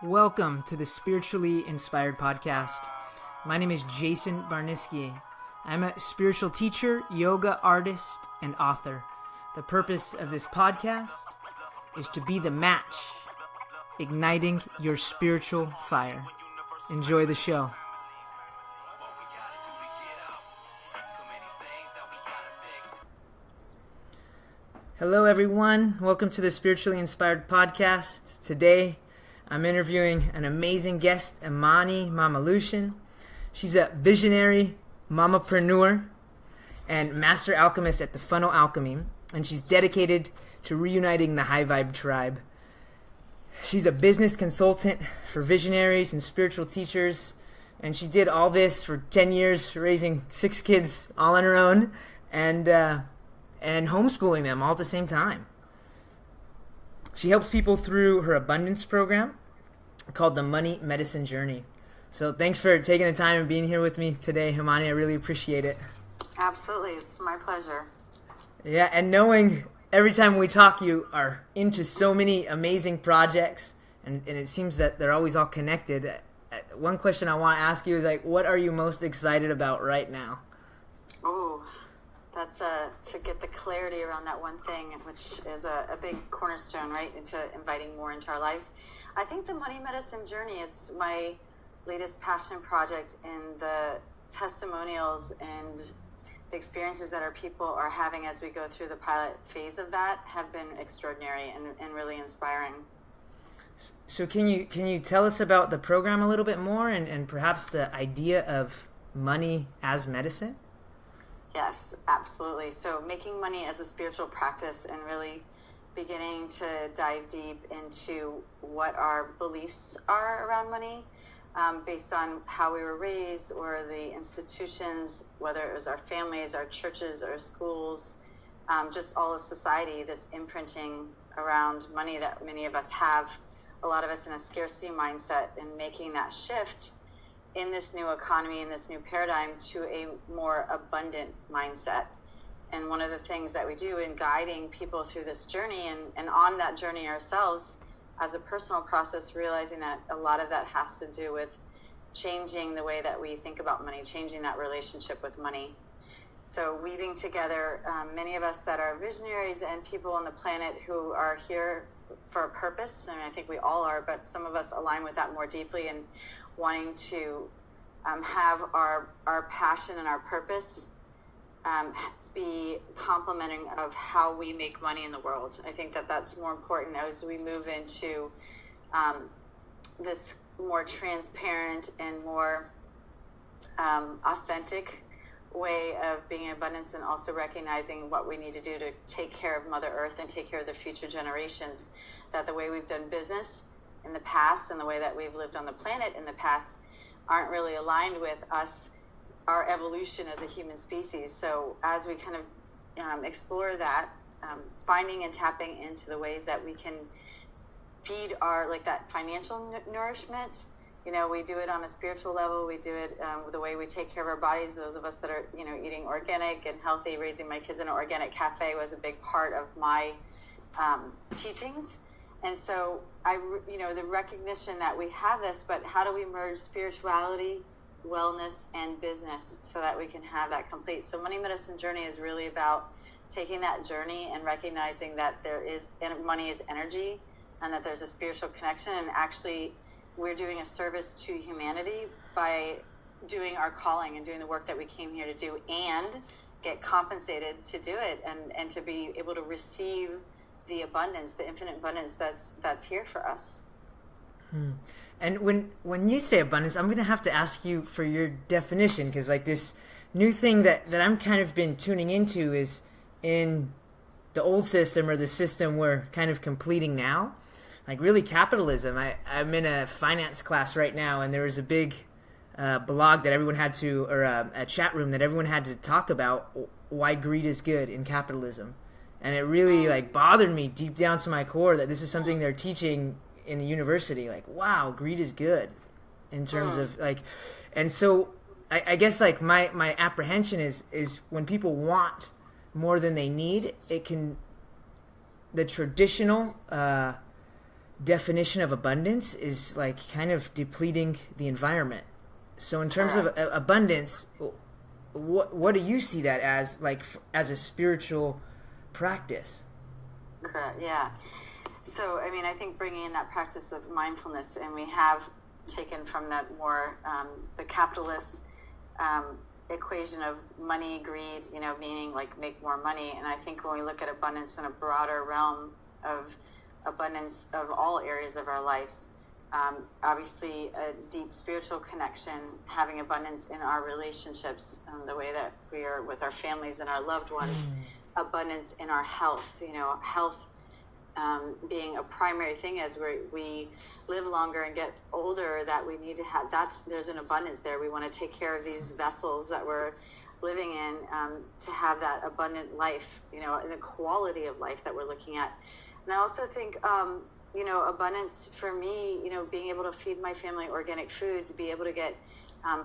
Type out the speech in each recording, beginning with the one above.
Welcome to the Spiritually Inspired Podcast. My name is Jason Barniski. I'm a spiritual teacher, yoga artist, and author. The purpose of this podcast is to be the match, igniting your spiritual fire. Enjoy the show. Hello, everyone. Welcome to the Spiritually Inspired Podcast. Today, I'm interviewing an amazing guest, Imani Mamalution. She's a visionary, mamapreneur, and master alchemist at the Funnel Alchemy, and she's dedicated to reuniting the high vibe tribe. She's a business consultant for visionaries and spiritual teachers, and she did all this for 10 years, raising 6 kids all on her own, and homeschooling them all at the same time. She helps people through her abundance program called the Money Medicine Journey. So thanks for taking the time and being here with me today, Imani. I really appreciate it. Absolutely. It's my pleasure. Yeah, and knowing every time we talk, you are into so many amazing projects, and it seems that they're always all connected. One question I want to ask you is, what are you most excited about right now? Oh, that's to get the clarity around that one thing, which is a big cornerstone, right, into inviting more into our lives. I think the Money Medicine Journey, it's my latest passion project, and the testimonials and the experiences that our people are having as we go through the pilot phase of that have been extraordinary and really inspiring. So can you tell us about the program a little bit more and perhaps the idea of money as medicine? Yes, absolutely. So making money as a spiritual practice and really beginning to dive deep into what our beliefs are around money, based on how we were raised or the institutions, whether it was our families, our churches, our schools, just all of society, this imprinting around money that many of us have, a lot of us in a scarcity mindset, and making that shift in this new economy, in this new paradigm, to a more abundant mindset. And one of the things that we do in guiding people through this journey and on that journey ourselves as a personal process, realizing that a lot of that has to do with changing the way that we think about money, changing that relationship with money. So weaving together many of us that are visionaries and people on the planet who are here for a purpose, and I think we all are, but some of us align with that more deeply, and wanting to have our passion and our purpose be complementing of how we make money in the world. I think that that's more important as we move into this more transparent and more authentic way of being in abundance, and also recognizing what we need to do to take care of Mother Earth and take care of the future generations. That the way we've done business in the past and the way that we've lived on the planet in the past aren't really aligned with us, our evolution as a human species. So as we kind of explore that, finding and tapping into the ways that we can feed our, that financial nourishment. We do it on a spiritual level. We do it the way we take care of our bodies. Those of us that are, eating organic and healthy, raising my kids in an organic cafe was a big part of my teachings. And so the recognition that we have this, but how do we merge spirituality, wellness, and business so that we can have that complete? So Money Medicine Journey is really about taking that journey and recognizing that money is energy, and that there's a spiritual connection. And actually, we're doing a service to humanity by doing our calling and doing the work that we came here to do, and get compensated to do it, and to be able to receive the abundance, the infinite abundance that's here for us. And when you say abundance, I'm going to have to ask you for your definition, because this new thing that I'm kind of been tuning into is in the old system, or the system we're kind of completing now, really capitalism. I'm in a finance class right now, and there was a big blog that everyone had to, or a chat room that everyone had to talk about why greed is good in capitalism. And it really bothered me deep down to my core that this is something they're teaching in a university. Wow, greed is good in terms of and so I guess my apprehension is when people want more than they need, the traditional definition of abundance is like kind of depleting the environment. So in terms of abundance, what do you see that as, like, as a spiritual practice? Correct. Yeah. So, I mean, I think bringing in that practice of mindfulness, and we have taken from that more the capitalist equation of money, greed, meaning like make more money. And I think when we look at abundance in a broader realm of abundance of all areas of our lives, obviously a deep spiritual connection, having abundance in our relationships, the way that we are with our families and our loved ones, abundance in our health, health being a primary thing as we live longer and get older, that we need to have, there's an abundance there. We want to take care of these vessels that we're living in, to have that abundant life, and the quality of life that we're looking at. And I also think, abundance for me, being able to feed my family organic food, to be able to get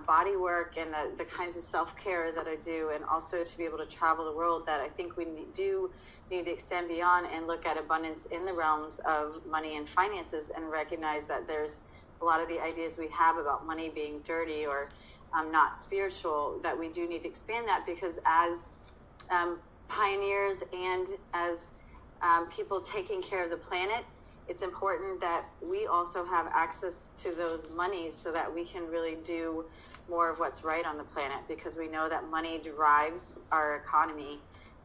body work and the kinds of self-care that I do, and also to be able to travel the world, that I think we do need to extend beyond and look at abundance in the realms of money and finances, and recognize that there's a lot of the ideas we have about money being dirty or not spiritual, that we do need to expand that, because as pioneers and as people taking care of the planet, it's important that we also have access to those monies so that we can really do more of what's right on the planet, because we know that money drives our economy,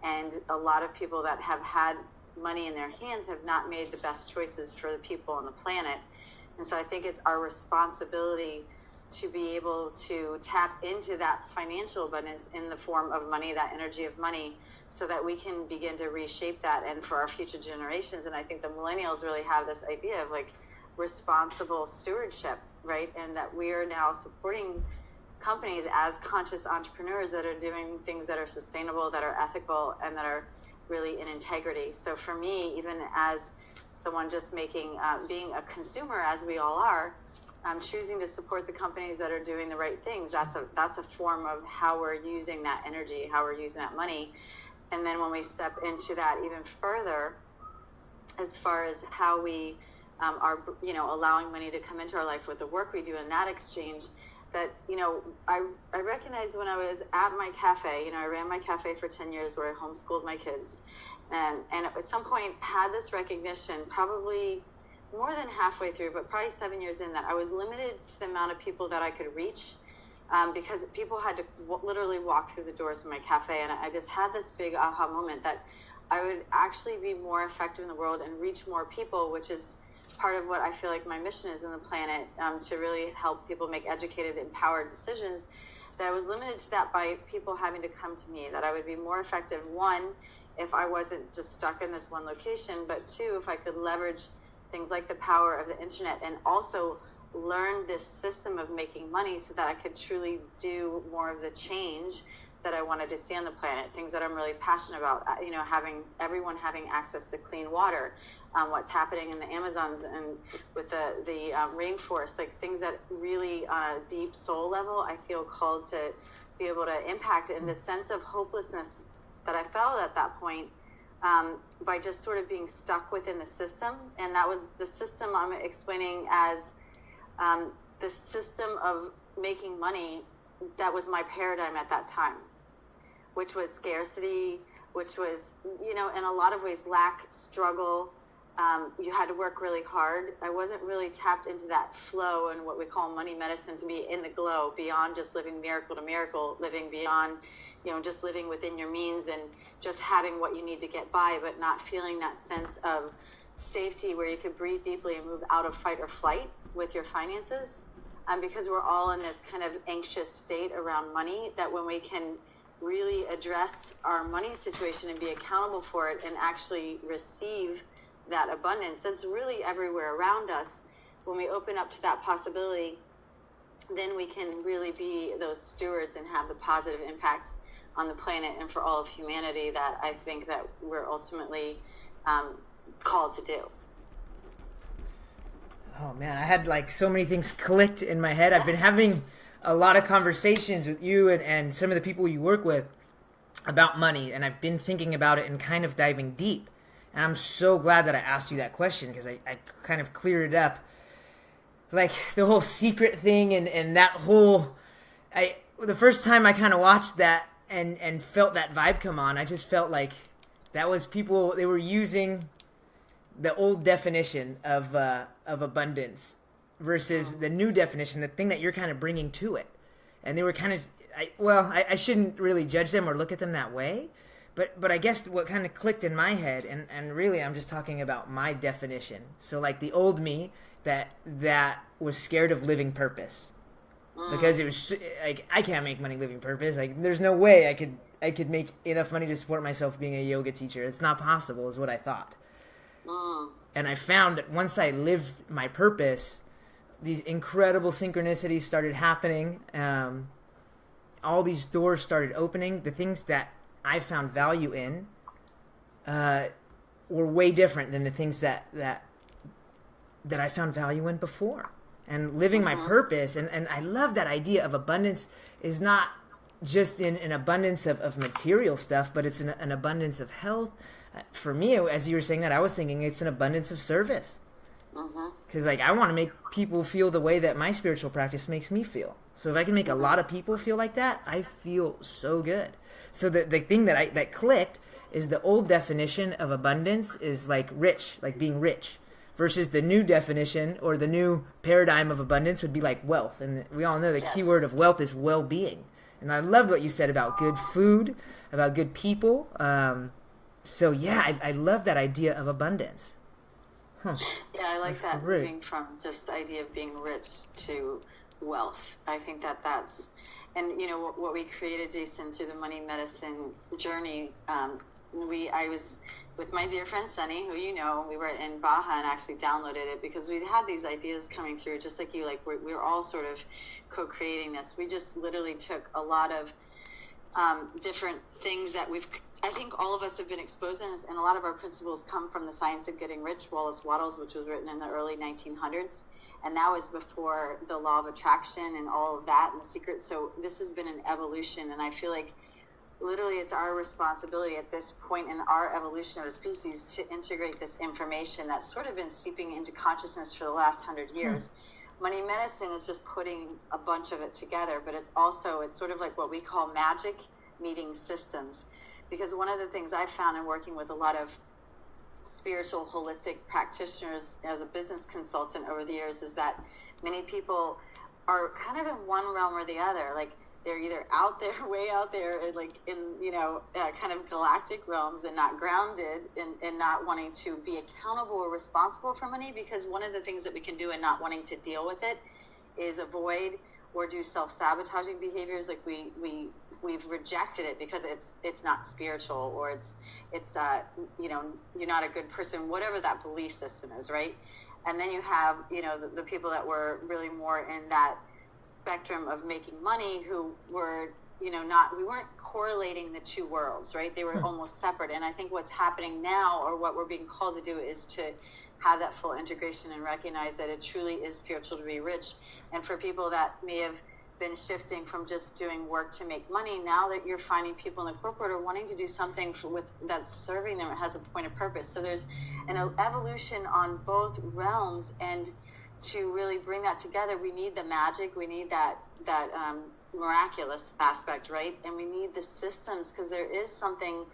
and a lot of people that have had money in their hands have not made the best choices for the people on the planet. And so I think it's our responsibility to be able to tap into that financial abundance in the form of money, that energy of money, so that we can begin to reshape that, and for our future generations. And I think the millennials really have this idea of like responsible stewardship, right? And that we are now supporting companies as conscious entrepreneurs that are doing things that are sustainable, that are ethical, and that are really in integrity. So for me, even as someone just making, being a consumer, as we all are, choosing to support the companies that are doing the right things, that's a form of how we're using that energy, how we're using that money. And then when we step into that even further, as far as how we are, allowing money to come into our life with the work we do in that exchange, that, I recognized when I was at my cafe, I ran my cafe for 10 years where I homeschooled my kids. And at some point had this recognition, probably more than halfway through, but probably 7 years in, that I was limited to the amount of people that I could reach, because people had to literally walk through the doors of my cafe. And I just had this big aha moment that I would actually be more effective in the world and reach more people, which is part of what I feel like my mission is in the planet, to really help people make educated, empowered decisions. That I was limited to that by people having to come to me, that I would be more effective, one, if I wasn't just stuck in this one location, but two, if I could leverage things like the power of the internet, and also learn this system of making money so that I could truly do more of the change that I wanted to see on the planet, things that I'm really passionate about, having everyone having access to clean water, what's happening in the Amazons and with the rainforest, like things that really on a deep soul level, I feel called to be able to impact, in the sense of hopelessness that I felt at that point, by just sort of being stuck within the system. And that was the system I'm explaining as the system of making money. That was my paradigm at that time, which was scarcity, which was, in a lot of ways, lack, struggle. You had to work really hard. I wasn't really tapped into that flow and what we call money medicine, to be in the glow, beyond just living miracle to miracle, living beyond, just living within your means and just having what you need to get by, but not feeling that sense of safety where you could breathe deeply and move out of fight or flight with your finances. Because we're all in this kind of anxious state around money, that when we can really address our money situation and be accountable for it and actually receive that abundance that's really everywhere around us, when we open up to that possibility, then we can really be those stewards and have the positive impact on the planet and for all of humanity that I think that we're ultimately called to do. Oh man, I had like so many things clicked in my head. I've been having a lot of conversations with you and some of the people you work with about money, and I've been thinking about it and kind of diving deep. And I'm so glad that I asked you that question, because I kind of cleared it up. Like the whole secret thing and that whole, the first time I kind of watched that and felt that vibe come on, I just felt like that was people, they were using the old definition of abundance versus the new definition, the thing that you're kind of bringing to it. And they were kind of, I shouldn't really judge them or look at them that way, but I guess what kind of clicked in my head, and really I'm just talking about my definition. So like the old me that was scared of living purpose, because it was like, I can't make money living purpose. Like there's no way I could make enough money to support myself being a yoga teacher. It's not possible, is what I thought. And I found that once I lived my purpose, these incredible synchronicities started happening. All these doors started opening. The things that I found value in were way different than the things that I found value in before. And living my purpose, and I love that idea of abundance is not just in an abundance of material stuff, but it's an abundance of health. For me, as you were saying that, I was thinking it's an abundance of service. Because like I want to make people feel the way that my spiritual practice makes me feel. So if I can make a lot of people feel like that, I feel so good. So the thing that clicked is the old definition of abundance is like rich, like being rich, versus the new definition or the new paradigm of abundance would be like wealth. And we all know the key word of wealth is well-being. And I love what you said about good food, about good people. So yeah, I love that idea of abundance. Yeah, I like that, moving from just the idea of being rich to wealth. I think that's, and you know what we created, Jason, through the money medicine journey. I was with my dear friend Sunny, who you know, we were in Baja and actually downloaded it because we'd had these ideas coming through, just like you. Like we're all sort of co-creating this. We just literally took a lot of different things that I think all of us have been exposed in, and a lot of our principles come from the Science of Getting Rich, Wallace Wattles, which was written in the early 1900s, and that was before the law of attraction and all of that and the secret. So this has been an evolution, and I feel like literally it's our responsibility at this point in our evolution of a species to integrate this information that's sort of been seeping into consciousness for the last 100 years. Money medicine is just putting a bunch of it together, but it's sort of like what we call magic meeting systems. Because one of the things I've found in working with a lot of spiritual holistic practitioners as a business consultant over the years is that many people are kind of in one realm or the other. Like they're either out there, way out there, like in, kind of galactic realms and not grounded and not wanting to be accountable or responsible for money. Because one of the things that we can do in not wanting to deal with it is avoid or do self-sabotaging behaviors. Like we've rejected it because it's not spiritual, or it's you're not a good person, whatever that belief system is, right? And then you have the people that were really more in that spectrum of making money, who were we weren't correlating the two worlds, right? They were almost separate. And I think what's happening now, or what we're being called to do, is to have that full integration and recognize that it truly is spiritual to be rich. And for people that may have been shifting from just doing work to make money, now that you're finding people in the corporate are wanting to do something that's serving them, it has a point of purpose. So there's an evolution on both realms, and to really bring that together, we need the magic, we need that miraculous aspect, right? And we need the systems, because there is something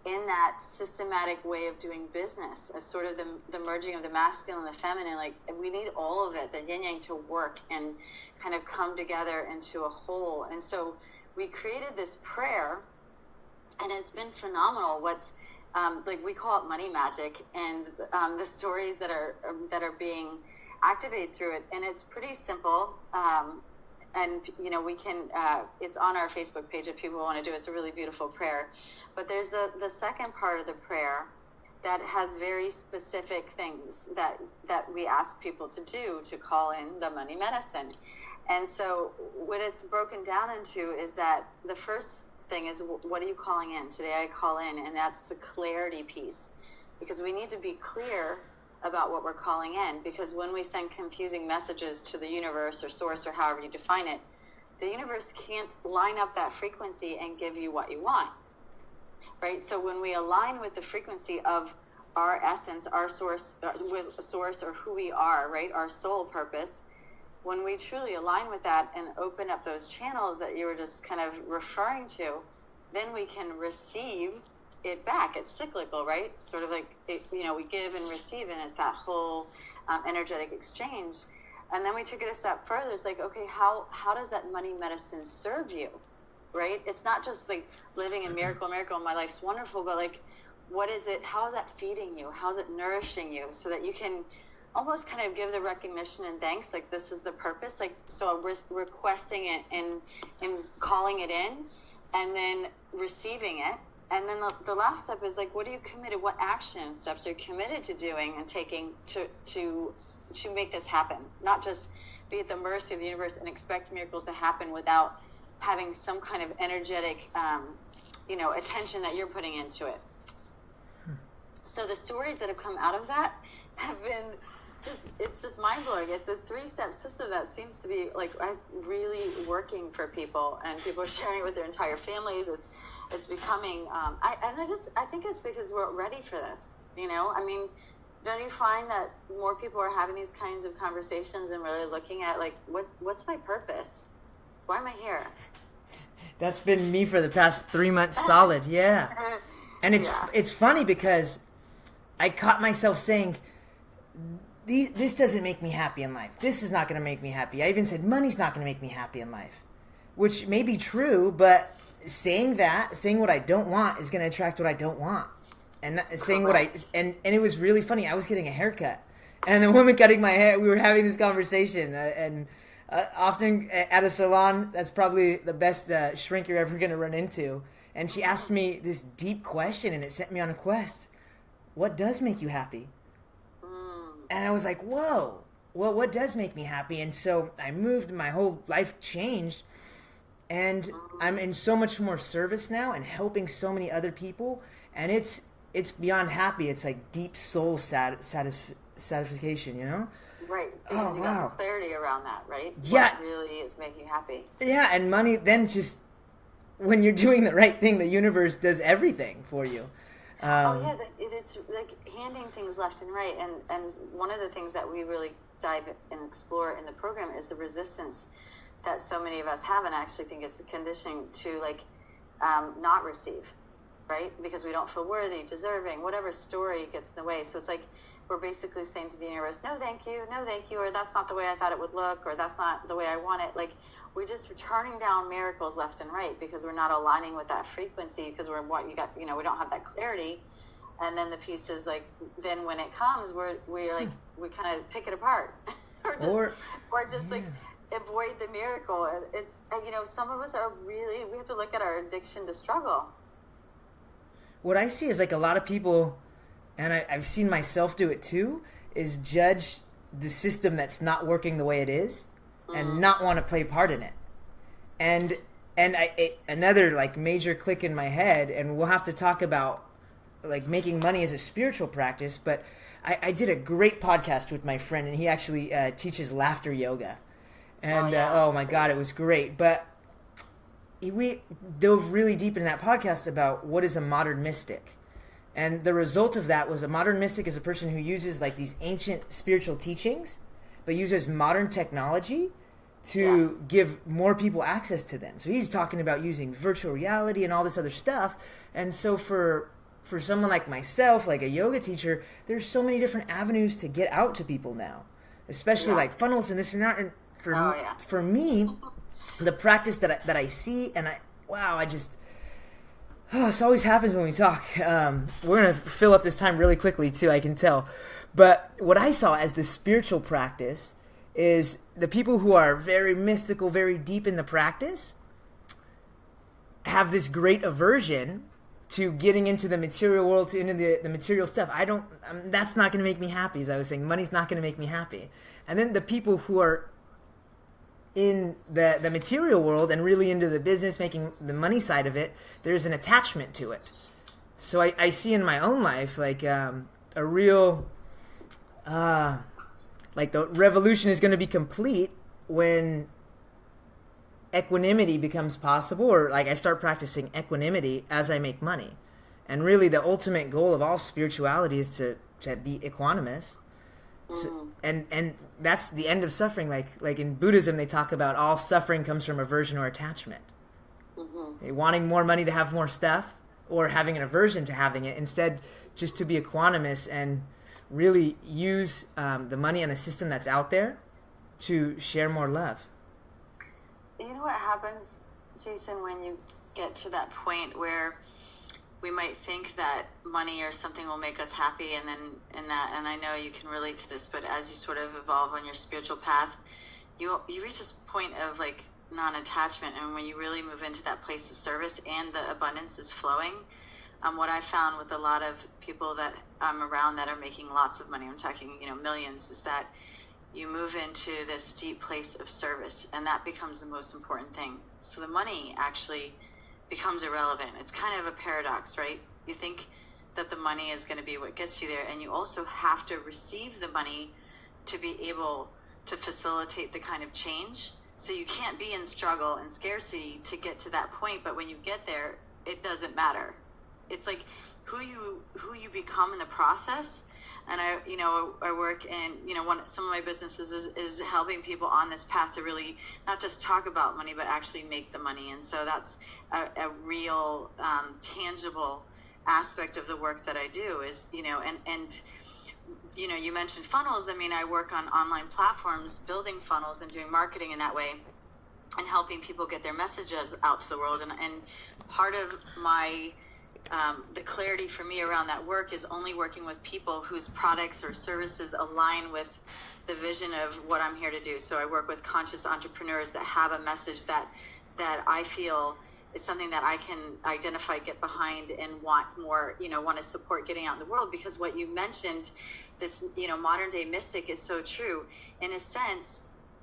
in that systematic way of doing business, as sort of the merging of the masculine and the feminine. Like we need all of it, the yin yang, to work and kind of come together into a whole. And so we created this prayer, and it's been phenomenal. What's we call it money magic, and the stories that are being activated through it. And it's pretty simple. And we can it's on our Facebook page if people want to do it. It's a really beautiful prayer. But there's the second part of the prayer that has very specific things that we ask people to do to call in the money medicine. And so what it's broken down into is that the first thing is, what are you calling in? Today I call in, and that's the clarity piece, because we need to be clear about what we're calling in. Because when we send confusing messages to the universe or source, or however you define it, the universe can't line up that frequency and give you what you want, right? So when we align with the frequency of our essence, our source, or who we are, right? Our soul purpose. When we truly align with that and open up those channels that you were just kind of referring to, then we can receive it back. It's cyclical, right? Sort of like, we give and receive, and it's that whole energetic exchange. And then we took it a step further. It's like, okay, how does that money medicine serve you, right? It's not just like living in miracle, my life's wonderful, but like, what is it? How is that feeding you? How is it nourishing you, so that you can almost kind of give the recognition and thanks, like this is the purpose, like, so we're requesting it and calling it in, and then receiving it. And then the last step is like, what are you committed, what action steps are you committed to doing and taking to make this happen? Not just be at the mercy of the universe and expect miracles to happen without having some kind of energetic attention that you're putting into it. So the stories that have come out of that have been it's just mind-blowing. It's a 3-step system that seems to be like really working for people, and people are sharing it with their entire families. It's becoming I think it's because we're ready for this. I mean, don't you find that more people are having these kinds of conversations and really looking at like, what's my purpose? Why am I here? That's been me for the past 3 months solid. Yeah. And it's funny because I caught myself saying, this doesn't make me happy in life. This is not going to make me happy. I even said money's not going to make me happy in life, which may be true, but saying what I don't want is going to attract what I don't want. And saying and it was really funny. I was getting a haircut, and the woman cutting my hair, we were having this conversation, and often at a salon, that's probably the best shrink you're ever going to run into. And she asked me this deep question, and it sent me on a quest. What does make you happy? And I was like, whoa, well, what does make me happy? And so I moved, my whole life changed, and I'm in so much more service now and helping so many other people. And it's beyond happy. It's like deep soul satisfaction, Right. Because you got clarity around that, right? Yeah. What really is making you happy. Yeah, and money then just, when you're doing the right thing, the universe does everything for you. It's like handing things left and right. And one of the things that we really dive and explore in the program is the resistance that so many of us have. And I actually think it's the conditioning to not receive, right? Because we don't feel worthy, deserving, whatever story gets in the way. So it's like we're basically saying to the universe, no, thank you, or that's not the way I thought it would look, or that's not the way I want it. Like, we're just turning down miracles left and right because we're not aligning with that frequency, because we don't have that clarity. And then the piece is like, then when it comes, we kind of pick it apart or just avoid the miracle. And it's, some of us we have to look at our addiction to struggle. What I see is like a lot of people, and I've seen myself do it too, is judge the system that's not working the way it is and not want to play part in it. And another like major click in my head, and we'll have to talk about like making money as a spiritual practice, but I did a great podcast with my friend, and he actually teaches laughter yoga. And oh my God, it was great. But we dove really deep in that podcast about what is a modern mystic. And the result of that was a modern mystic is a person who uses like these ancient spiritual teachings, but uses modern technology to give more people access to them. So he's talking about using virtual reality and all this other stuff. And so for someone like myself, like a yoga teacher, there's so many different avenues to get out to people now, especially like funnels and this and that. And for me, the practice that I see, and this always happens when we talk. We're going to fill up this time really quickly too, I can tell. But what I saw as the spiritual practice is the people who are very mystical, very deep in the practice, have this great aversion to getting into the material world, into the material stuff. That's not going to make me happy, as I was saying. Money's not going to make me happy. And then the people who are in the material world and really into the business, making the money side of it, there's an attachment to it. So I see in my own life like a real, like the revolution is going to be complete when equanimity becomes possible, or like I start practicing equanimity as I make money. And really the ultimate goal of all spirituality is to be equanimous. So, and that's the end of suffering. Like in Buddhism, they talk about all suffering comes from aversion or attachment. Wanting more money to have more stuff, or having an aversion to having it. Instead, just to be equanimous and really use the money and the system that's out there to share more love. You know what happens, Jason, when you get to that point where we might think that money or something will make us happy, and I know you can relate to this, but as you sort of evolve on your spiritual path, you reach this point of like non-attachment, and when you really move into that place of service and the abundance is flowing, what I found with a lot of people that I'm around that are making lots of money, I'm talking millions, is that you move into this deep place of service, and that becomes the most important thing. So the money actually becomes irrelevant. It's kind of a paradox, right? You think that the money is going to be what gets you there, and you also have to receive the money to be able to facilitate the kind of change. So you can't be in struggle and scarcity to get to that point, but when you get there, it doesn't matter. It's like who you become in the process. And I work in, some of my businesses is helping people on this path to really not just talk about money, but actually make the money. And so that's a real tangible aspect of the work that I do is, and you mentioned funnels. I mean, I work on online platforms, building funnels and doing marketing in that way and helping people get their messages out to the world. And part of my the clarity for me around that work is only working with people whose products or services align with the vision of what I'm here to do. So I work with conscious entrepreneurs that have a message that I feel is something that I can identify, get behind, and want more, want to support getting out in the world. Because what you mentioned, this, modern day mystic is so true. In a sense,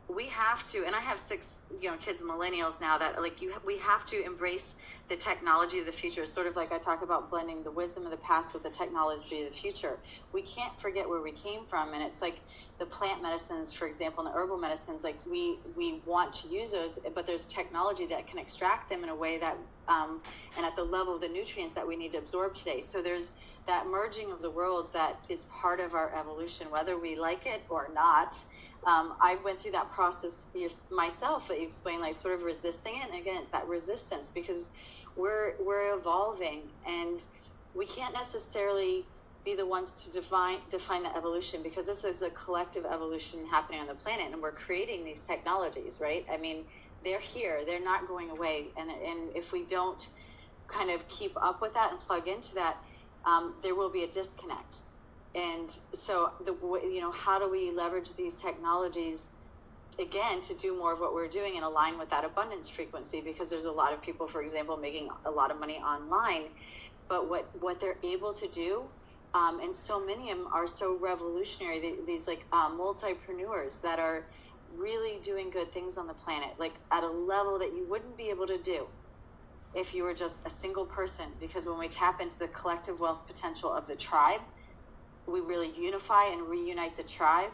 we have to, and I have 6, kids, millennials now, that we have to embrace the technology of the future. Sort of like I talk about blending the wisdom of the past with the technology of the future. We can't forget where we came from. And it's like the plant medicines, for example, and the herbal medicines, like we want to use those, but there's technology that can extract them in a way that, and at the level of the nutrients that we need to absorb today. So there's that merging of the worlds that is part of our evolution, whether we like it or not. I went through that process myself that you explained, like sort of resisting it. And again, it's that resistance because we're evolving, and we can't necessarily be the ones to define the evolution, because this is a collective evolution happening on the planet, and we're creating these technologies, right? I mean, they're here, they're not going away. And if we don't kind of keep up with that and plug into that, there will be a disconnect. And so, how do we leverage these technologies, again, to do more of what we're doing and align with that abundance frequency? Because there's a lot of people, for example, making a lot of money online, but what they're able to do, and so many of them are so revolutionary, these multipreneurs that are really doing good things on the planet, like at a level that you wouldn't be able to do if you were just a single person. Because when we tap into the collective wealth potential of the tribe, we really unify and reunite the tribe.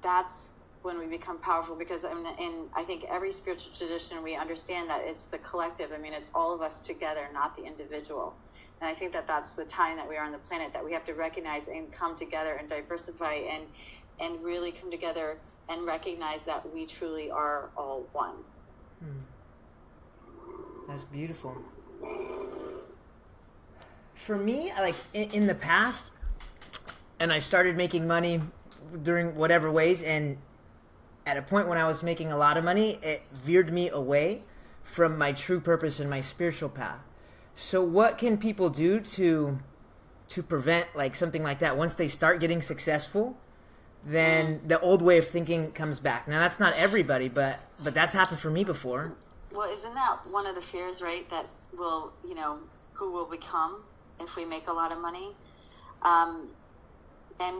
That's when we become powerful, because in I think every spiritual tradition, we understand that it's the collective. I mean, it's all of us together, not the individual. And I think that that's the time that we are on the planet, that we have to recognize and come together and diversify and really come together and recognize that we truly are all one. That's beautiful. For me, like in the past, and I started making money during whatever ways, and at a point when I was making a lot of money, it veered me away from my true purpose and my spiritual path. So what can people do to prevent like something like that? Once they start getting successful, then the old way of thinking comes back. Now that's not everybody, but that's happened for me before. Well, isn't that one of the fears, right? That will, who will become if we make a lot of money? And,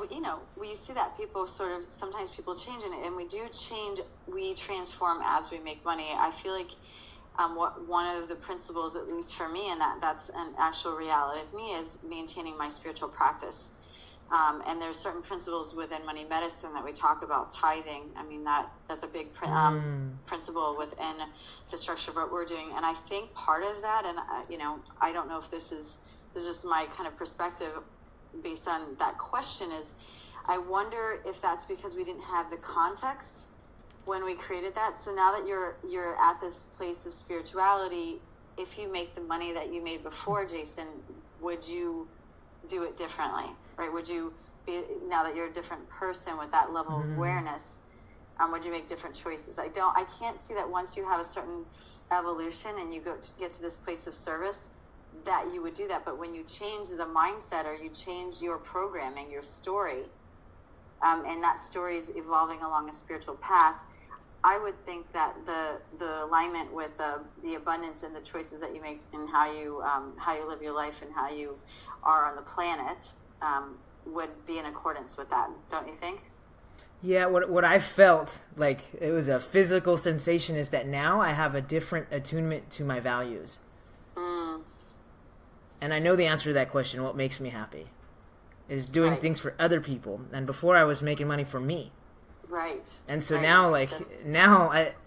we see that people sometimes people change, and we do change, we transform as we make money. I feel like one of the principles, at least for me, and that's an actual reality of me, is maintaining my spiritual practice. And there's certain principles within money medicine that we talk about, tithing. I mean, that's a big principle within the structure of what we're doing. And I think part of that, and I don't know if this is this is just my kind of perspective based on that question, is I wonder if that's because we didn't have the context when we created that. So now that you're at this place of spirituality, if you make the money that you made before, Jason, would you do it differently, right? Would you be, now that you're a different person with that level of awareness, would you make different choices? I can't see that once you have a certain evolution and you get to this place of service, that you would do that. But when you change the mindset, or you change your programming, your story, and that story is evolving along a spiritual path, I would think that the alignment with the abundance and the choices that you make and how you live your life and how you are on the planet would be in accordance with that. Don't you think? Yeah, what I felt like, it was a physical sensation, is that now I have a different attunement to my values. And I know the answer to that question. What makes me happy is doing things for other people. And before, I was making money for me. Right. And so now,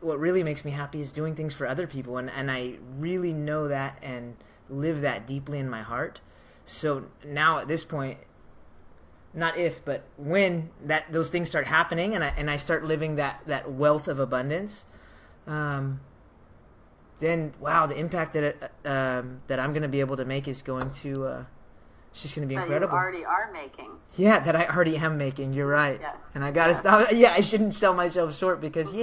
what really makes me happy is doing things for other people. And I really know that and live that deeply in my heart. So now at this point, not if, but when those things start happening, and I start living that wealth of abundance, then wow, the impact that I'm going to be able to make is going to it's just going to be incredible. That you already are making. Yeah, that I already am making. You're right. Yes. And I got to stop. Yeah, I shouldn't sell myself short, because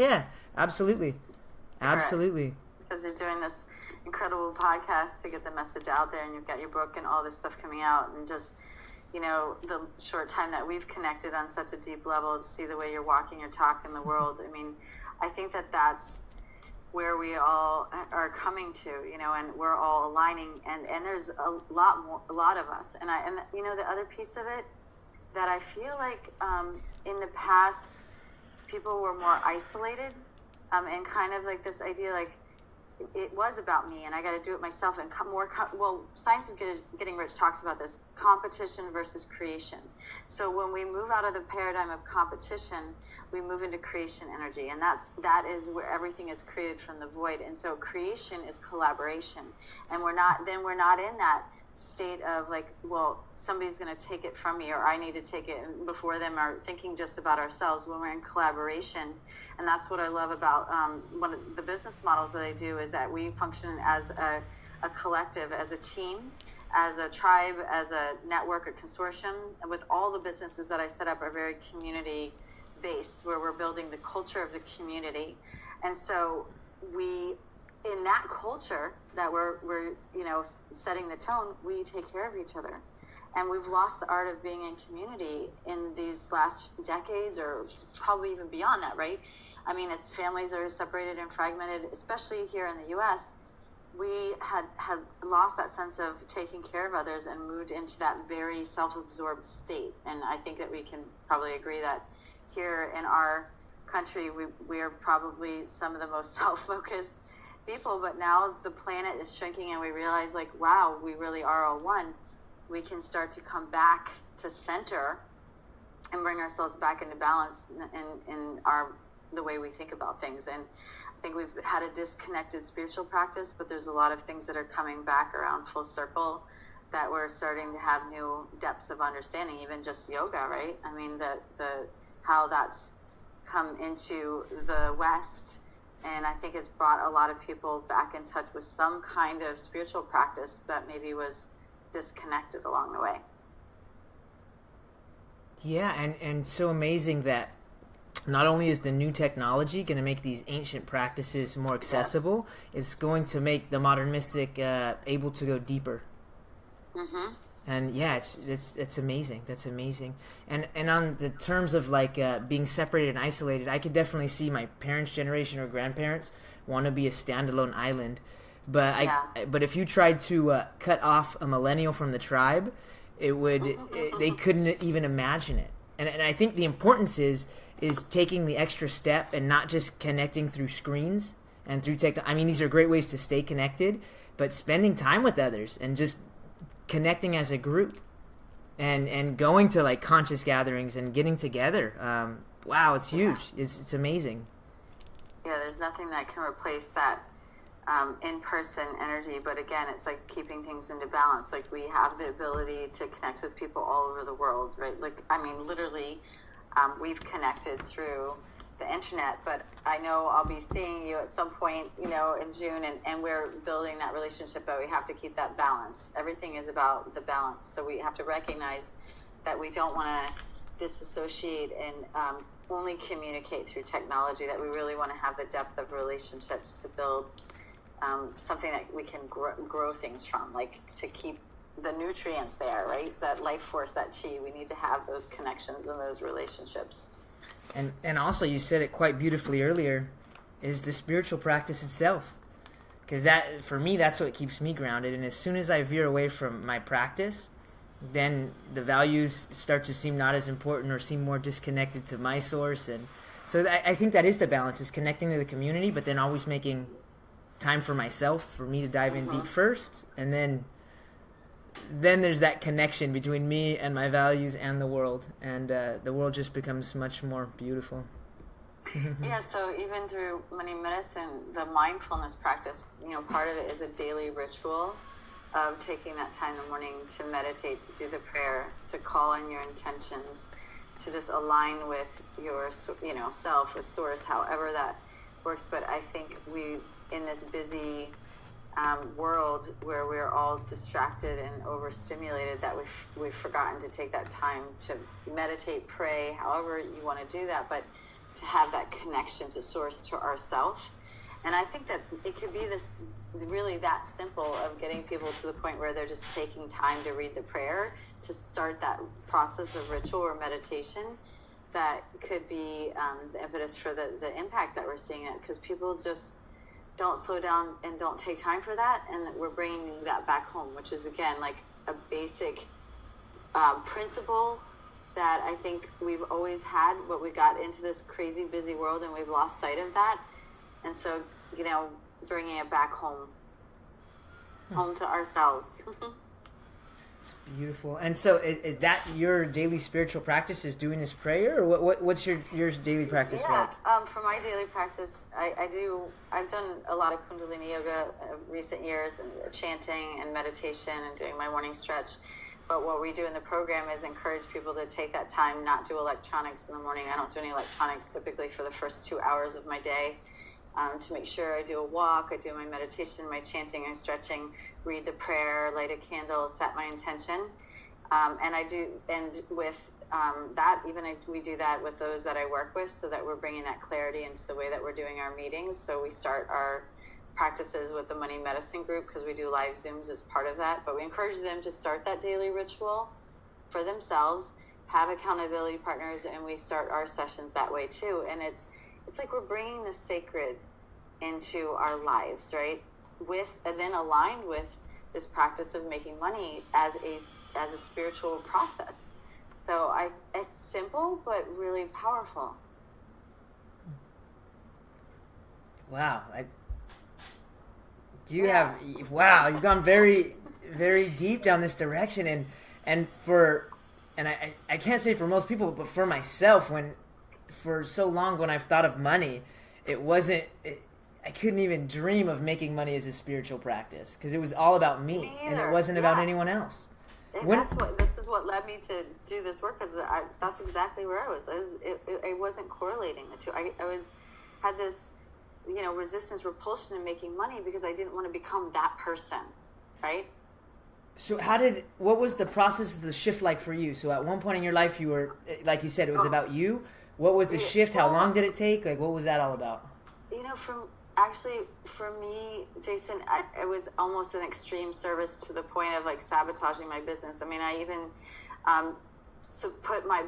absolutely. Because you're doing this incredible podcast to get the message out there, and you've got your book and all this stuff coming out, and just, the short time that we've connected on such a deep level, to see the way you're walking your talk in the world. I mean, I think that that's where we all are coming to, and we're all aligning, and there's a lot of us. And the other piece of it that I feel like in the past, people were more isolated, and kind of like this idea, like, it was about me and I got to do it myself, and Science of Getting Rich talks about this, competition versus creation. So when we move out of the paradigm of competition, we move into creation energy, and that is where everything is created from the void. And so creation is collaboration, and we're not in that state of like, well, somebody's going to take it from me, or I need to take it before them, or thinking just about ourselves. When we're in collaboration, and that's what I love about one of the business models that I do, is that we function as a collective, as a team, as a tribe, as a network, a consortium. And with all the businesses that I set up are very community based, where we're building the culture of the community. And so in that culture that we're setting the tone, we take care of each other. And we've lost the art of being in community in these last decades, or probably even beyond that, right? I mean, as families are separated and fragmented, especially here in the U.S., we had lost that sense of taking care of others and moved into that very self-absorbed state. And I think that we can probably agree that here in our country, we are probably some of the most self-focused people. But now as the planet is shrinking and we realize, like, wow, we really are all one, we can start to come back to center and bring ourselves back into balance in the way we think about things. And I think we've had a disconnected spiritual practice, but there's a lot of things that are coming back around full circle, that we're starting to have new depths of understanding, even just yoga, right? I mean, the how that's come into the West, and I think it's brought a lot of people back in touch with some kind of spiritual practice that maybe was disconnected along the way. Yeah, and so amazing that not only is the new technology going to make these ancient practices more accessible, it's going to make the modern mystic able to go deeper. Mm-hmm. And yeah, it's amazing. That's amazing. And on the terms of like being separated and isolated, I could definitely see my parents' generation or grandparents want to be a standalone island. But but if you tried to cut off a millennial from the tribe, they couldn't even imagine it. And I think the importance is taking the extra step and not just connecting through screens and through tech. I mean, these are great ways to stay connected, but spending time with others and just connecting as a group and going to like conscious gatherings and getting together. Wow, it's huge. It's amazing. Yeah, there's nothing that can replace that in-person energy, but again, it's like keeping things into balance. Like we have the ability to connect with people all over the world, right? Like, I mean, literally, we've connected through the internet, but I know I'll be seeing you at some point, in June, and we're building that relationship, but we have to keep that balance. Everything is about the balance. So we have to recognize that we don't want to disassociate and only communicate through technology, that we really want to have the depth of relationships to build something that we can grow things from, like to keep the nutrients there, right? That life force, that chi, we need to have those connections and those relationships. And also, you said it quite beautifully earlier, is the spiritual practice itself. Because that, for me, that's what keeps me grounded. And as soon as I veer away from my practice, then the values start to seem not as important or seem more disconnected to my source. And so I think that is the balance, is connecting to the community, but then always making time for myself, for me to dive in deep first. And then there's that connection between me and my values and the world. And the world just becomes much more beautiful. Yeah, so even through money medicine, the mindfulness practice, part of it is a daily ritual of taking that time in the morning to meditate, to do the prayer, to call on your intentions, to just align with your, self, with source, however that works. But I think we, in this busy world where we're all distracted and overstimulated, that we've forgotten to take that time to meditate, pray, however you want to do that, but to have that connection to source, to ourself. And I think that it could be this really that simple of getting people to the point where they're just taking time to read the prayer, to start that process of ritual or meditation. That could be the impetus for the impact that we're seeing it, because people just don't slow down and don't take time for that. And we're bringing that back home, which is, again, like a basic principle that I think we've always had, but we got into this crazy busy world and we've lost sight of that. And so, bringing it back home to ourselves. It's beautiful. And so is that your daily spiritual practice, is doing this prayer, or what's your daily practice like? For my daily practice, I've done a lot of Kundalini yoga recent years, and chanting and meditation and doing my morning stretch. But what we do in the program is encourage people to take that time, not do electronics in the morning. I don't do any electronics typically for the first 2 hours of my day. To make sure I do a walk, I do my meditation, my chanting, my stretching, read the prayer, light a candle, set my intention. We do that with those that I work with, so that we're bringing that clarity into the way that we're doing our meetings. So we start our practices with the Money Medicine group, because we do live Zooms as part of that. But we encourage them to start that daily ritual for themselves, have accountability partners, and we start our sessions that way too. And it's like we're bringing the sacred into our lives, right? And then aligned with this practice of making money as a spiritual process. So it's simple but really powerful. Wow, you've gone very, very deep down this direction, and I can't say for most people, but for myself, for so long when I've thought of money, I couldn't even dream of making money as a spiritual practice, because it was all about me and it wasn't about anyone else. This is what led me to do this work, because that's exactly where I was. I wasn't correlating the two. I had this, resistance, repulsion in making money, because I didn't want to become that person, right? So what was the process of the shift like for you? So at one point in your life, you were, like you said, it was about you. What was the shift? How long did it take? Like, what was that all about? For me, Jason, it was almost an extreme service, to the point of like sabotaging my business. I mean, I even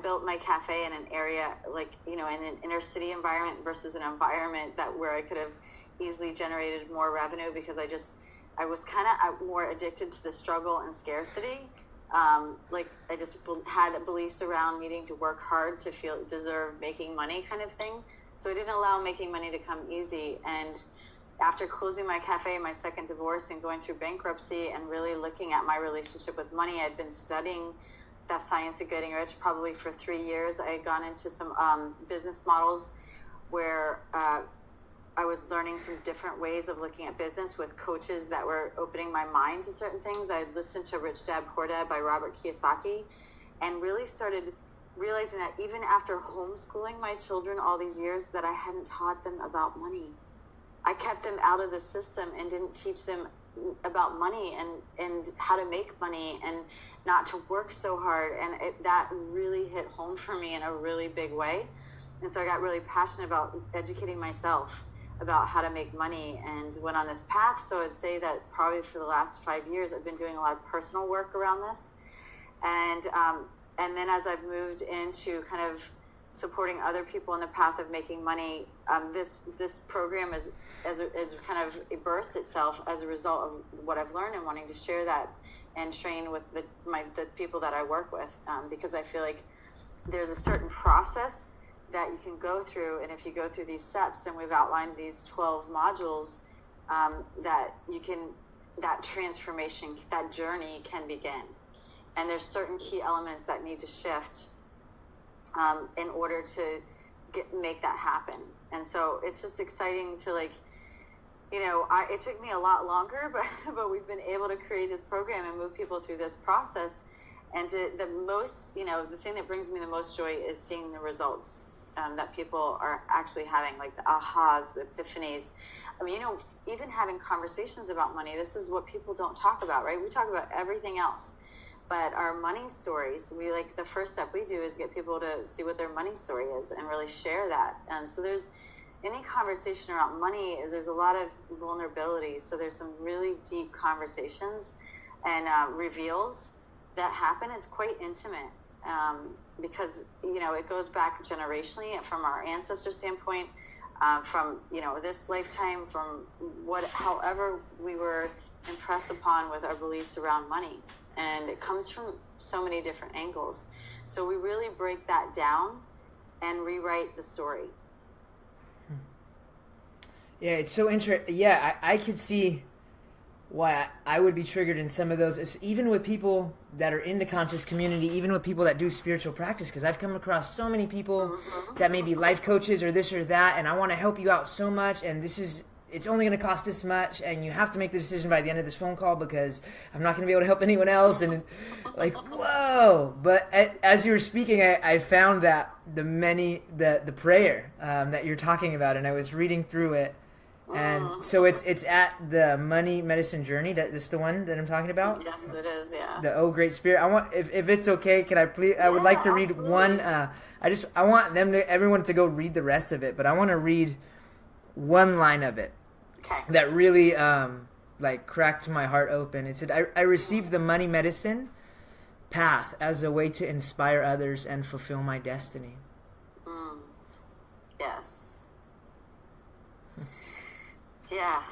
built my cafe in an area, like, in an inner city environment versus an environment where I could have easily generated more revenue, because I was kind of more addicted to the struggle and scarcity. I just had beliefs around needing to work hard to deserve making money, kind of thing. So I didn't allow making money to come easy. And after closing my cafe, my second divorce, and going through bankruptcy, and really looking at my relationship with money, I'd been studying the science of getting rich probably for 3 years. I had gone into some business models where I was learning some different ways of looking at business with coaches that were opening my mind to certain things. I listened to Rich Dad Poor Dad by Robert Kiyosaki, and really started realizing that even after homeschooling my children all these years, that I hadn't taught them about money. I kept them out of the system and didn't teach them about money and how to make money and not to work so hard. And that really hit home for me in a really big way. And so I got really passionate about educating myself about how to make money and went on this path. So I'd say that probably for the last 5 years, I've been doing a lot of personal work around this. And then as I've moved into kind of supporting other people in the path of making money, this program is kind of birthed itself as a result of what I've learned and wanting to share that and train with the people that I work with, because I feel like there's a certain process that you can go through, and if you go through these steps, and we've outlined these 12 modules, that transformation, that journey can begin. And there's certain key elements that need to shift in order to make that happen. And so it's just exciting to it took me a lot longer, but we've been able to create this program and move people through this process. And the thing that brings me the most joy is seeing the results that people are actually having, like the ahas, the epiphanies. I mean, even having conversations about money, this is what people don't talk about, right? We talk about everything else. But our money stories, the first step we do is get people to see what their money story is and really share that. So there's any conversation around money, there's a lot of vulnerability. So there's some really deep conversations and reveals that happen. It's quite intimate because, it goes back generationally from our ancestor standpoint, from, this lifetime, from however we were impressed upon with our beliefs around money. And it comes from so many different angles. So we really break that down and rewrite the story. Yeah, it's so interesting. Yeah, I could see why I would be triggered in some of those, even with people that are in the conscious community, even with people that do spiritual practice, because I've come across so many people that may be life coaches or this or that, and I want to help you out so much, and it's only going to cost this much, and you have to make the decision by the end of this phone call because I'm not going to be able to help anyone else. And whoa. But as you were speaking, I found that the prayer that you're talking about, and I was reading through it. And so it's at the Money Medicine Journey. That's the one that I'm talking about? Yes, it is, yeah. The Oh Great Spirit. I want, if it's okay, can I please, I would like to read one, I want everyone to go read the rest of it, but I want to read one line of it. Okay. That really cracked my heart open. It said, I received the money medicine path as a way to inspire others and fulfill my destiny. Yes. Yeah.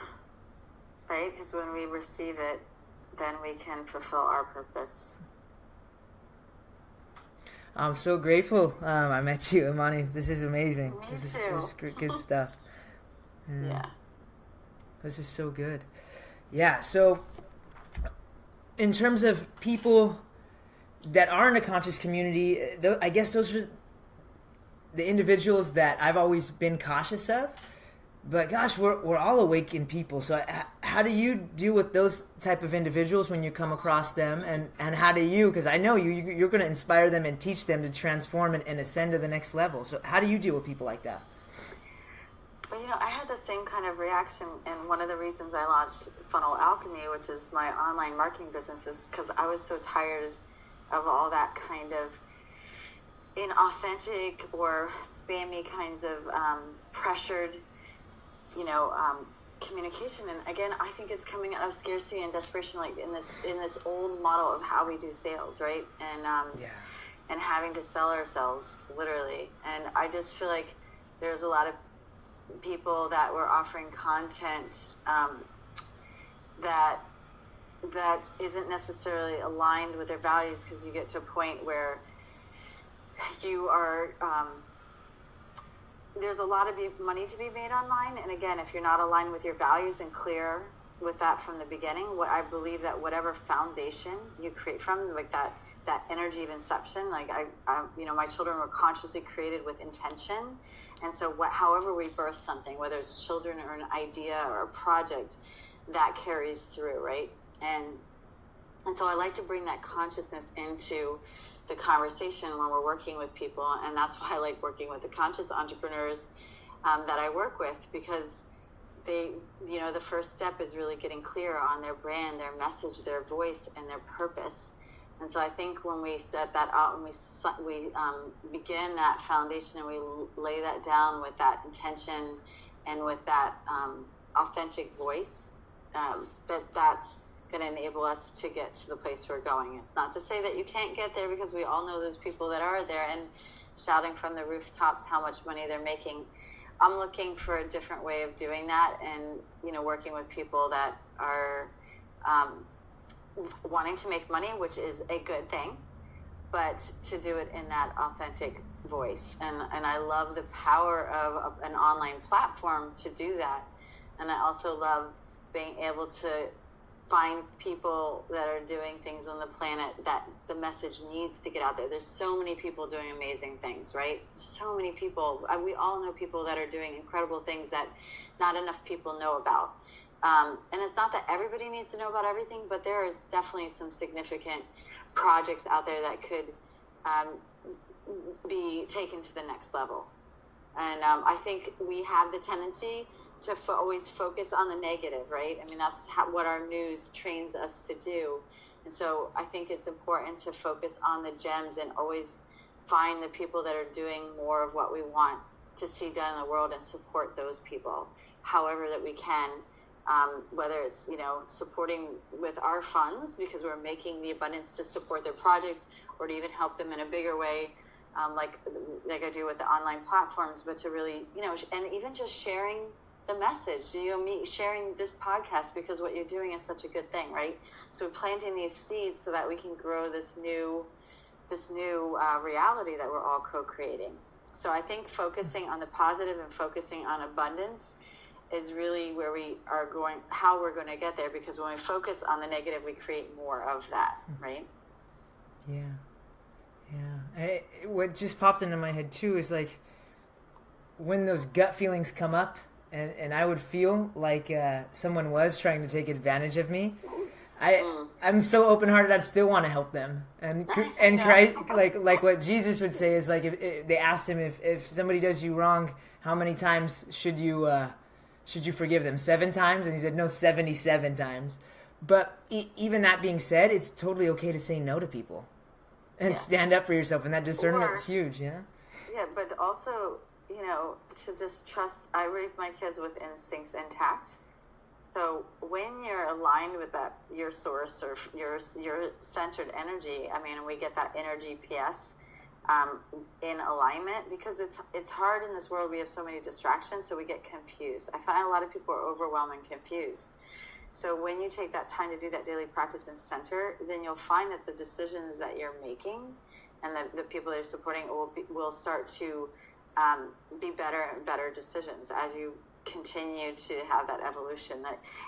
Right? Because when we receive it, then we can fulfill our purpose. I'm so grateful I met you, Imani. This is amazing. Me This too. is good stuff. Yeah. This is so good. Yeah, so in terms of people that are in a conscious community, I guess those are the individuals that I've always been cautious of. But gosh, we're all awakened people. So how do you deal with those type of individuals when you come across them? And how do you, because I know you're going to inspire them and teach them to transform and ascend to the next level. So how do you deal with people like that? Well, I had the same kind of reaction, and one of the reasons I launched Funnel Alchemy, which is my online marketing business, is because I was so tired of all that kind of inauthentic or spammy kinds of pressured, communication. And again, I think it's coming out of scarcity and desperation, like in this old model of how we do sales, right? And having to sell ourselves literally. And I just feel like there's a lot of people that were offering content that isn't necessarily aligned with their values, because you get to a point where you are there's a lot of money to be made online, and again, if you're not aligned with your values and clear with that from the beginning. What I believe that whatever foundation you create from, like that energy of inception, like I my children were consciously created with intention. And so however we birth something, whether it's children or an idea or a project, that carries through, right? And so I like to bring that consciousness into the conversation when we're working with people. And that's why I like working with the conscious entrepreneurs that I work with, because they, the first step is really getting clear on their brand, their message, their voice, and their purpose. And so I think when we set that out and we begin that foundation and we lay that down with that intention and with that authentic voice, that's going to enable us to get to the place we're going. It's not to say that you can't get there, because we all know those people that are there and shouting from the rooftops how much money they're making. I'm looking for a different way of doing that, and working with people that are wanting to make money, which is a good thing, but to do it in that authentic voice. And I love the power of an online platform to do that. And I also love being able to find people that are doing things on the planet that the message needs to get out there. There's so many people doing amazing things, right? So many people. We all know people that are doing incredible things that not enough people know about. And it's not that everybody needs to know about everything, but there is definitely some significant projects out there that could be taken to the next level. And I think we have the tendency to always focus on the negative, right? I mean, that's what our news trains us to do. And so I think it's important to focus on the gems and always find the people that are doing more of what we want to see done in the world and support those people however that we can. Whether it's, supporting with our funds because we're making the abundance to support their projects, or to even help them in a bigger way, like I do with the online platforms, but to really, and even just sharing the message, me sharing this podcast, because what you're doing is such a good thing, right? So we're planting these seeds so that we can grow this new reality that we're all co-creating. So I think focusing on the positive and focusing on abundance is really where we are going, how we're going to get there, because when we focus on the negative, we create more of that, right? Yeah. What just popped into my head too is like when those gut feelings come up, and I would feel like someone was trying to take advantage of me. I'm so open-hearted, I'd still want to help them. And Christ, like what Jesus would say is like if they asked him if somebody does you wrong, how many times should you forgive them? 7 times? And he said, no, 77 times. But even that being said, it's totally okay to say no to people and stand up for yourself. And that discernment's huge, yeah? Yeah, but also, to just trust. I raise my kids with instincts intact. So when you're aligned with that, your source or your centered energy, I mean, we get that inner GPS in alignment, because it's hard in this world. We have so many distractions, so we get confused. I find a lot of people are overwhelmed and confused. So when you take that time to do that daily practice and center, then you'll find that the decisions that you're making and the people that you're supporting will start to be better and better decisions as you continue to have that evolution.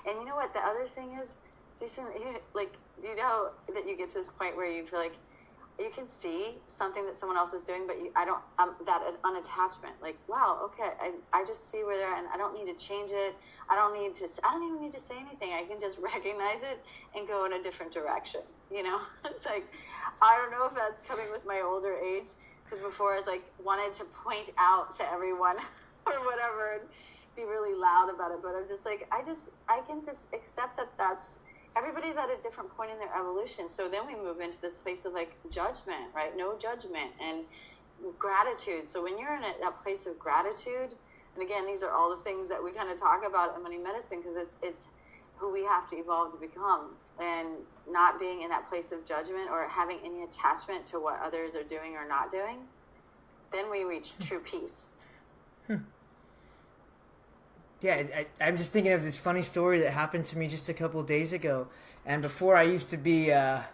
And you know what? The other thing is, Jason, that you get to this point where you feel like you can see something that someone else is doing, but that unattachment, like, wow, okay, I just see where they're at, and I don't need to change it. I don't even need to say anything. I can just recognize it and go in a different direction. It's like, I don't know if that's coming with my older age, because before I was like, wanted to point out to everyone or whatever and be really loud about it. But I'm just like, I can just accept that that's, everybody's at a different point in their evolution. So then we move into this place of like judgment, right? No judgment and gratitude. So when you're in that place of gratitude, and again, these are all the things that we kind of talk about in money medicine, because it's who we have to evolve to become, and not being in that place of judgment or having any attachment to what others are doing or not doing, then we reach true peace. Yeah, I'm just thinking of this funny story that happened to me just a couple of days ago. And before, I used to be, and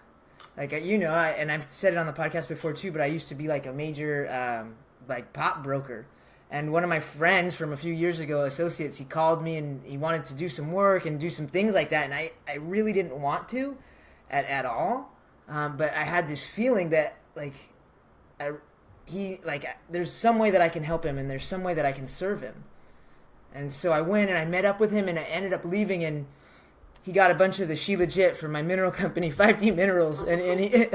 I've said it on the podcast before too, but I used to be like a major, like pop broker. And one of my friends from a few years ago, associates, he called me and he wanted to do some work and do some things like that. And I really didn't want to at all. But I had this feeling that there's some way that I can help him and there's some way that I can serve him. And so I went and I met up with him and I ended up leaving, and he got a bunch of the She Legit from my mineral company, 5D Minerals. And he,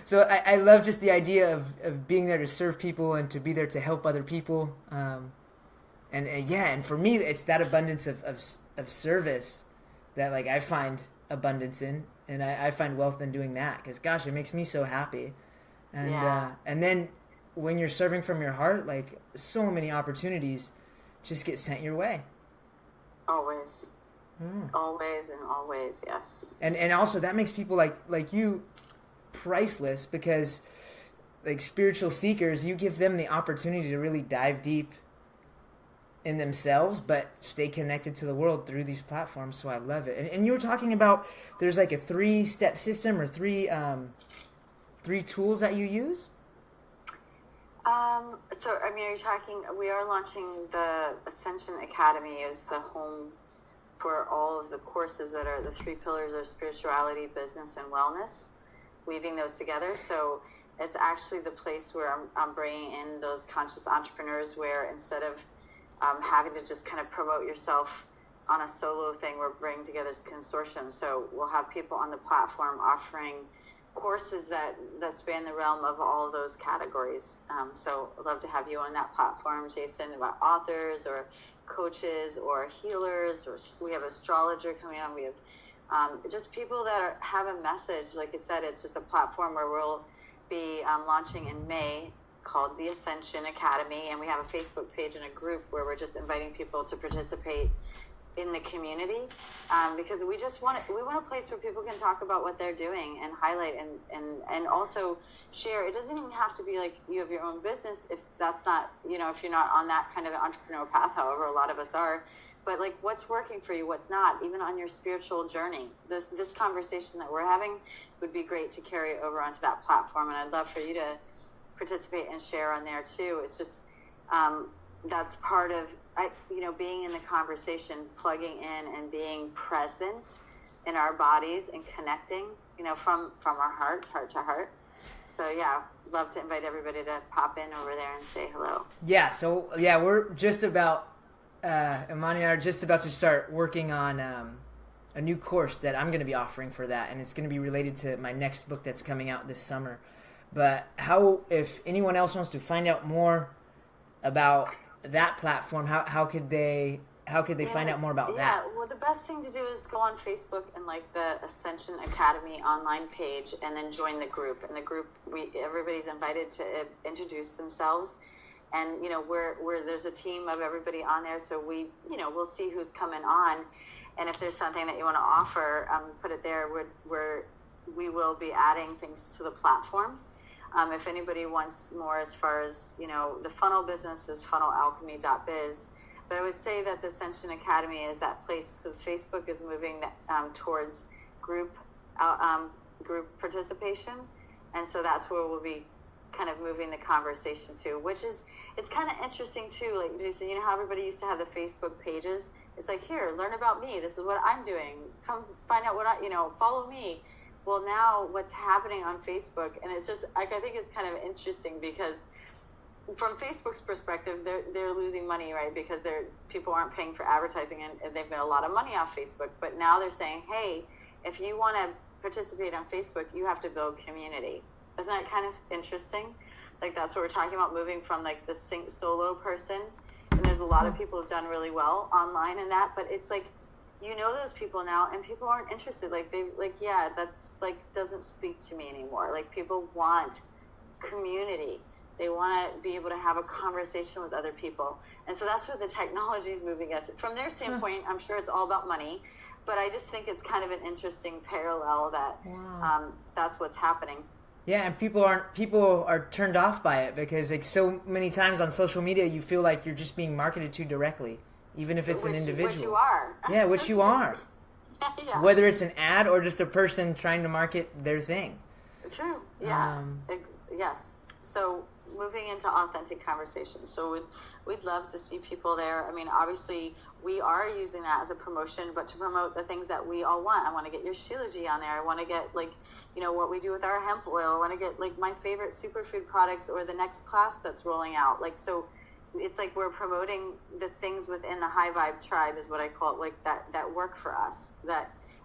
so I love just the idea of being there to serve people and to be there to help other people. And for me, it's that abundance of service that like I find abundance in, and I find wealth in doing that, because gosh, it makes me so happy. And then when you're serving from your heart, like so many opportunities just get sent your way. Always. Always and always, yes. And also that makes people like you priceless, because like spiritual seekers, you give them the opportunity to really dive deep in themselves, but stay connected to the world through these platforms. So I love it. And you were talking about there's like a 3-step system or three tools that you use? So, I mean, we are launching the Ascension Academy is the home for all of the courses that are the 3 pillars of spirituality, business, and wellness, weaving those together. So it's actually the place where I'm bringing in those conscious entrepreneurs, where instead of having to just kind of promote yourself on a solo thing, we're bringing together this consortium. So we'll have people on the platform offering courses that span the realm of all of those categories. So I'd love to have you on that platform, Jason, about authors or coaches or healers, or we have astrologer coming on. We have just people that have a message. Like I said, it's just a platform where we'll be launching in May, called the Ascension Academy, and we have a Facebook page and a group where we're just inviting people to participate in the community, because we want a place where people can talk about what they're doing and highlight and also share. It doesn't even have to be like you have your own business if that's not, if you're not on that kind of entrepreneurial path, however a lot of us are, but like what's working for you, what's not, even on your spiritual journey. This conversation that we're having would be great to carry over onto that platform, and I'd love for you to participate and share on there too. It's just that's part of being in the conversation, plugging in and being present in our bodies and connecting, from our hearts, heart to heart. So yeah, love to invite everybody to pop in over there and say hello. Yeah. So yeah, we're just about Imani and I are just about to start working on a new course that I'm going to be offering for that, and it's going to be related to my next book that's coming out this summer. But if anyone else wants to find out more about that platform, how could they find out more about that? Well, the best thing to do is go on Facebook and like the Ascension Academy online page, and then join the group. And the group, everybody's invited to introduce themselves, and where there's a team of everybody on there, so we'll see who's coming on, and if there's something that you want to offer, put it there. Where we will be adding things to the platform. If anybody wants more as far as, the funnel business is funnelalchemy.biz. But I would say that the Ascension Academy is that place, because Facebook is moving towards group participation. And so that's where we'll be kind of moving the conversation to, it's kind of interesting too. Like, how everybody used to have the Facebook pages? It's like, here, learn about me. This is what I'm doing. Come find out follow me. Well, now what's happening on Facebook, and it's just, I think it's kind of interesting, because from Facebook's perspective, they're losing money, right? Because people aren't paying for advertising, and they've made a lot of money off Facebook. But now they're saying, hey, if you want to participate on Facebook, you have to build community. Isn't that kind of interesting? Like, that's what we're talking about, moving from like the solo person. And there's a lot of people who've done really well online and that, but it's like, those people now, and people aren't interested. That's doesn't speak to me anymore. Like, people want community. They want to be able to have a conversation with other people. And so that's where the technology is moving us. From their standpoint, I'm sure it's all about money, but I just think it's kind of an interesting parallel that that's what's happening. Yeah, and people are turned off by it, because like so many times on social media, you feel like you're just being marketed to directly. Even if it's an individual. Which you are. Yeah, which you are. Yeah. Whether it's an ad or just a person trying to market their thing. True. Yeah. Yes. So moving into authentic conversations. So we'd love to see people there. I mean, obviously we are using that as a promotion, but to promote the things that we all want. I want to get your Shilajit on there. I want to get like, you know, what we do with our hemp oil. I want to get like my favorite superfood products or the next class that's rolling out. Like, so it's like we're promoting the things within the high vibe tribe is what I call it, like that work for us.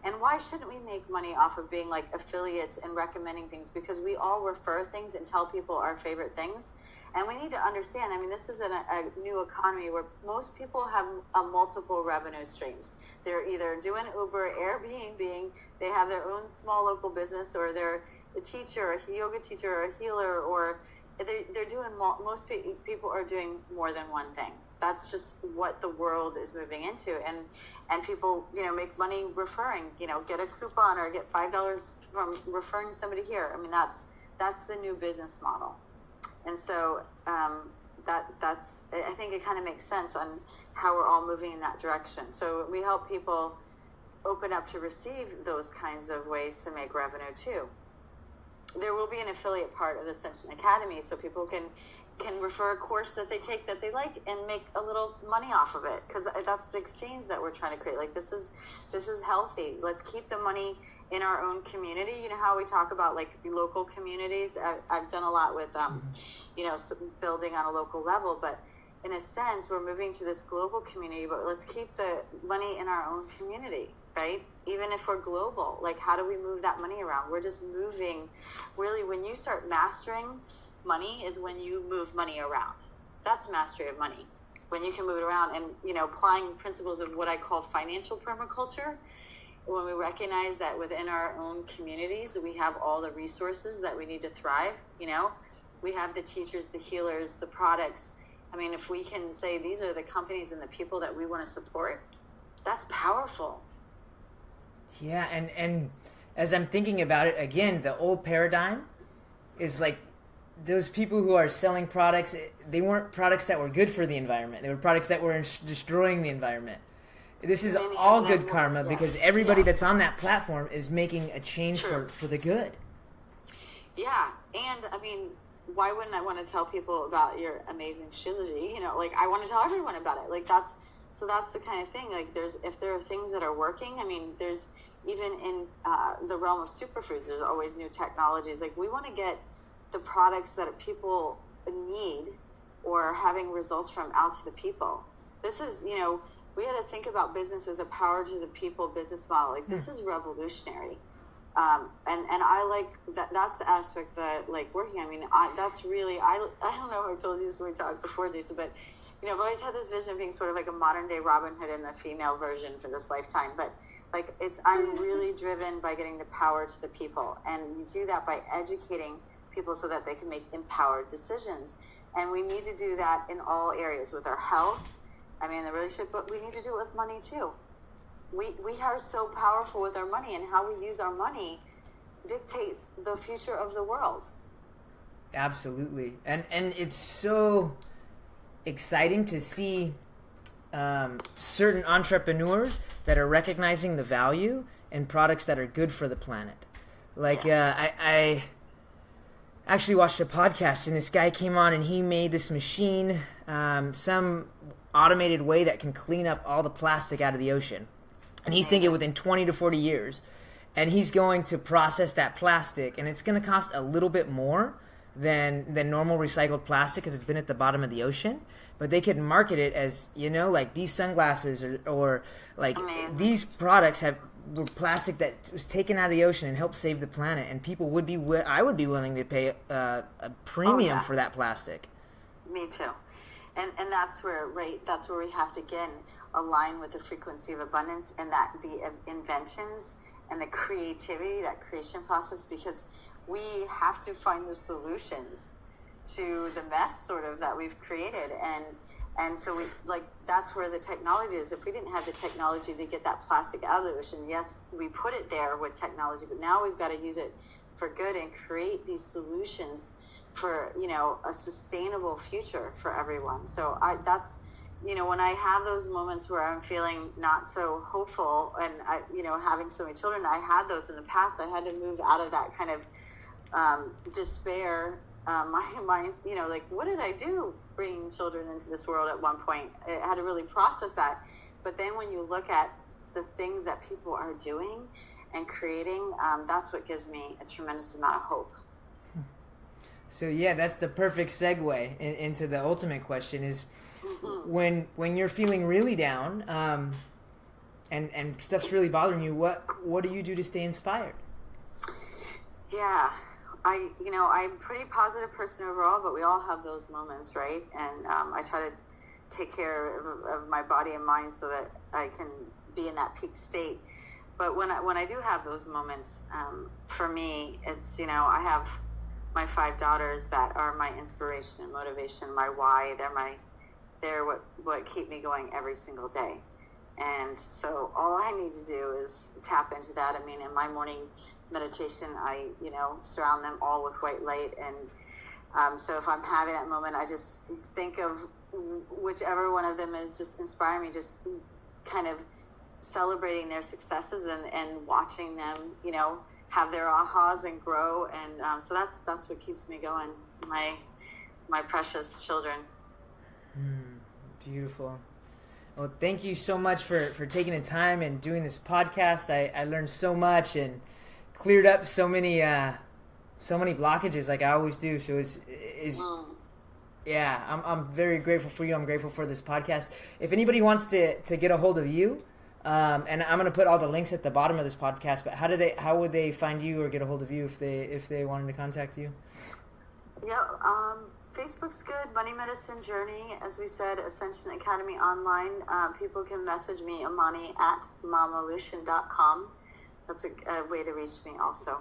And why shouldn't we make money off of being like affiliates and recommending things? Because we all refer things and tell people our favorite things. And we need to understand, I mean, this is a new economy where most people have multiple revenue streams. They're either doing Uber, Airbnb, they have their own small local business, or they're a teacher, a yoga teacher, or a healer, or they're doing, most people are doing more than one thing. That's just what the world is moving into. And people, you know, make money referring, you know, get a coupon or get $5 from referring somebody here. I mean, that's the new business model. And so that's, I think it kind of makes sense on how we're all moving in that direction. So we help people open up to receive those kinds of ways to make revenue too. There will be an affiliate part of the Ascension Academy, so people can refer a course that they take that they like and make a little money off of it, because that's the exchange that we're trying to create. Like, this is healthy. Let's keep the money in our own community. You know how we talk about like local communities? I've done a lot with you know, building on a local level, but in a sense we're moving to this global community, but let's keep the money in our own community, right? Even if we're global, like, how do we move that money around? We're just moving. Really, when you start mastering money is when you move money around. That's mastery of money, when you can move it around. And, you know, applying principles of what I call financial permaculture, when we recognize that within our own communities we have all the resources that we need to thrive. You know, we have the teachers, the healers, the products. I mean, if we can say these are the companies and the people that we want to support, that's powerful. Yeah, and as I'm thinking about it, again, the old paradigm is like those people who are selling products, they weren't products that were good for the environment. They were products that were destroying the environment. This is all good karma, because everybody that's on that platform is making a change for the good. Yeah, and I mean, why wouldn't I want to tell people about your amazing Shilajit? You know, like, I want to tell everyone about it. Like, that's the kind of thing. Like, if there are things that are working, I mean, there's even in the realm of superfoods, there's always new technologies. Like, we want to get the products that people need or having results from out to the people. This is, you know, we had to think about business as a power to the people business model. Like, this is revolutionary. And I like that. That's the aspect that, like, working. I mean, that's really, I don't know if I told you this when we talked before, Jason, but, you know, I've always had this vision of being sort of like a modern day Robin Hood in the female version for this lifetime. But like, I'm really driven by getting the power to the people. And you do that by educating people so that they can make empowered decisions. And we need to do that in all areas with our health. I mean, the relationship, but we need to do it with money too. We are so powerful with our money, and how we use our money dictates the future of the world. Absolutely. And it's so exciting to see certain entrepreneurs that are recognizing the value in products that are good for the planet. Like, I actually watched a podcast, and this guy came on and he made this machine, some automated way that can clean up all the plastic out of the ocean. And he's thinking within 20 to 40 years. And he's going to process that plastic, and it's going to cost a little bit more than normal recycled plastic because it's been at the bottom of the ocean. But they could market it as, you know, like these sunglasses or like these products were plastic that was taken out of the ocean and helped save the planet. And people would be, I would be willing to pay a premium for that plastic. Me too. And that's where, that's where we have to, again, align with the frequency of abundance and that the inventions and the creativity, that creation process, because we have to find the solutions to the mess sort of that we've created. And so we, like, that's where the technology is. If we didn't have the technology to get that plastic out of the ocean, yes, we put it there with technology, but now we've got to use it for good and create these solutions for, you know, a sustainable future for everyone. So that's, you know, when I have those moments where I'm feeling not so hopeful and I, you know, having so many children, I had those in the past. I had to move out of that kind of despair my mind, like, what did I do bringing children into this world at one point? I had to really process that. But then when you look at the things that people are doing and creating, that's what gives me a tremendous amount of hope. So yeah, that's the perfect segue into the ultimate question is, when you're feeling really down, and stuff's really bothering you, what do you do to stay inspired? Yeah, I'm a pretty positive person overall, but we all have those moments, right? And I try to take care of my body and mind so that I can be in that peak state. But when I do have those moments, for me, it's, I have my 5 daughters that are my inspiration and motivation, my why. They're what keep me going every single day. And so all I need to do is tap into that. I mean, in my morning meditation, I, surround them all with white light. And so if I'm having that moment, I just think of whichever one of them is just inspiring me, just kind of celebrating their successes and watching them, have their ahas and grow. And so that's what keeps me going, my precious children. Beautiful. Well, thank you so much for taking the time and doing this podcast. I learned so much and cleared up so many blockages, like I always do. So yeah, I'm very grateful for you. I'm grateful for this podcast. If anybody wants to get a hold of you, and I'm going to put all the links at the bottom of this podcast, but how would they find you or get a hold of you if they wanted to contact you? Yeah, Facebook's good. Money Medicine Journey, as we said, Ascension Academy Online. People can message me, Imani at mamapreneur.com. That's a way to reach me also.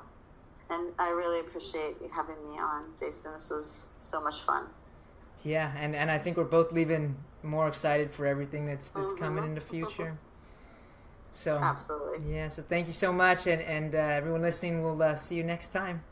And I really appreciate you having me on, Jason. This was so much fun. Yeah, and I think we're both leaving more excited for everything that's coming in the future. So absolutely. Yeah, so thank you so much, and everyone listening, we'll see you next time.